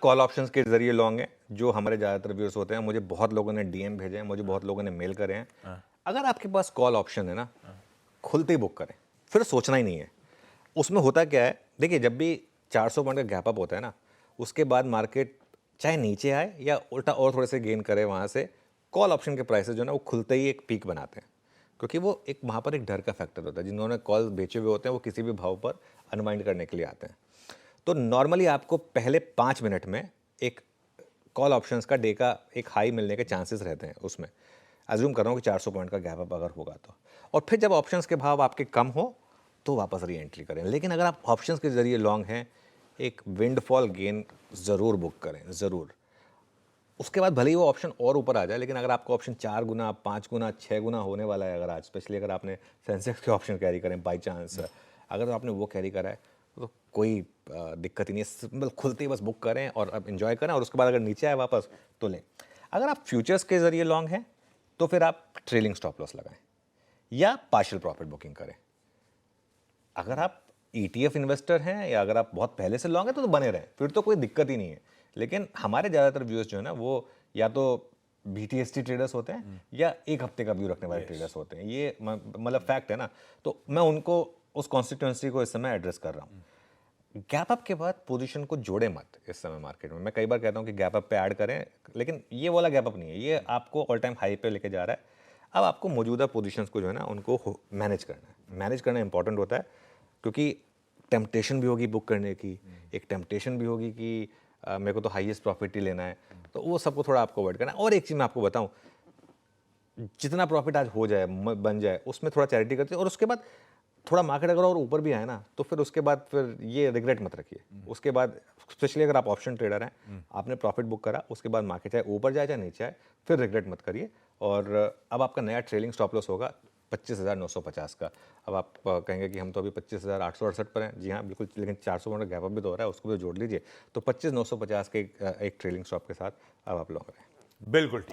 Call options के जरिए long है, जो हमारे ज़्यादातर व्यूअर्स होते हैं। मुझे बहुत लोगों ने डीएम भेजे हैं, मुझे बहुत लोगों ने मेल करे हैं। अगर आपके पास कॉल ऑप्शन है ना, खुलते ही बुक करें, फिर सोचना ही नहीं है। उसमें होता क्या है, देखिए जब भी 400 पॉइंट का गैप अप होता है ना, उसके बाद मार्केट चाहे नीचे आए या उल्टा और थोड़े से गेन करे, वहाँ से कॉल ऑप्शन के प्राइसेस जो है ना वो खुलते ही एक पीक बनाते हैं, क्योंकि वो एक वहाँ पर एक डर का फैक्टर होता है। जिन्होंने कॉल बेचे हुए होते हैं वो किसी भी भाव पर अनवाइंड करने के लिए आते हैं। तो नॉर्मली आपको पहले 5 मिनट में एक कॉल ऑप्शंस का डे का एक हाई मिलने के चांसेस रहते हैं। उसमें अज्यूम कर रहा हूँ कि 400 पॉइंट का गैप अप अगर होगा तो, और फिर जब ऑप्शंस के भाव आपके कम हो तो वापस री एंट्री करें। लेकिन अगर आप ऑप्शंस के जरिए लॉन्ग हैं, एक विंडफॉल गेन ज़रूर बुक करें, ज़रूर। उसके बाद भले ही वो ऑप्शन और ऊपर आ जाए, लेकिन अगर आपका ऑप्शन 4 गुना, 5 गुना, 6 गुना होने वाला है, अगर आज स्पेशली अगर आपने सेंसेक्स के ऑप्शन कैरी करें बाई चांस, अगर आपने वो कैरी करा है तो कोई दिक्कत ही नहीं है। सिंपल खुलते ही बस बुक करें और अब इन्जॉय करें, और उसके बाद अगर नीचे आए वापस तो लें। अगर आप फ्यूचर्स के जरिए लॉन्ग हैं तो फिर आप ट्रेलिंग स्टॉप लॉस लगाएं या पार्शियल प्रॉफिट बुकिंग करें। अगर आप ETF इन्वेस्टर हैं या अगर आप बहुत पहले से लॉन्ग हैं तो बने रहें, फिर तो कोई दिक्कत ही नहीं है। लेकिन हमारे ज़्यादातर व्यूअर्स जो है ना वो या तो BTST ट्रेडर्स होते हैं या एक हफ्ते का व्यू रखने वाले ट्रेडर्स होते हैं। ये मतलब फैक्ट है ना। तो मैं उनको, उस कॉन्स्टिट्यूंसी को इस समय एड्रेस कर रहा हूँ। गैप अप के बाद पोजीशन को जोड़े मत इस समय मार्केट में। मैं कई बार कहता हूँ कि गैप अप पे ऐड करें, लेकिन ये वाला गैप अप नहीं है, ये आपको ऑल टाइम हाई पे लेके जा रहा है। अब आपको मौजूदा पोजीशंस को जो है ना उनको मैनेज करना है। मैनेज करना इंपॉर्टेंट होता है, क्योंकि टेम्पटेशन भी होगी बुक करने की, एक टेम्पटेशन भी होगी कि मेरे को तो हाईएस्ट प्रॉफिट ही लेना है, तो वो सबको थोड़ा आपको अवॉइड करना है। और एक चीज़ मैं आपको बताऊं, जितना प्रॉफिट आज हो जाए, बन जाए, उसमें थोड़ा चैरिटी करते हैं, और उसके बाद थोड़ा मार्केट अगर और ऊपर भी आए ना तो फिर उसके बाद फिर ये रिग्रेट मत रखिए। उसके बाद स्पेशली अगर आप ऑप्शन ट्रेडर हैं, आपने प्रॉफिट बुक करा, उसके बाद मार्केट चाहे ऊपर जाए चाहे नीचे आए, फिर रिग्रेट मत करिए। और अब आपका नया ट्रेलिंग स्टॉप लॉस होगा 25,950 का। अब आप कहेंगे कि हम तो अभी 25,868 पर हैं। जी हाँ बिल्कुल, लेकिन 400 पॉइंट का गैप अप भी तो हो रहा है, उसको भी जोड़ लीजिए। तो 25,950 के एक ट्रेलिंग स्टॉप के साथ अब आप लॉन्ग रहें। बिल्कुल ठीक।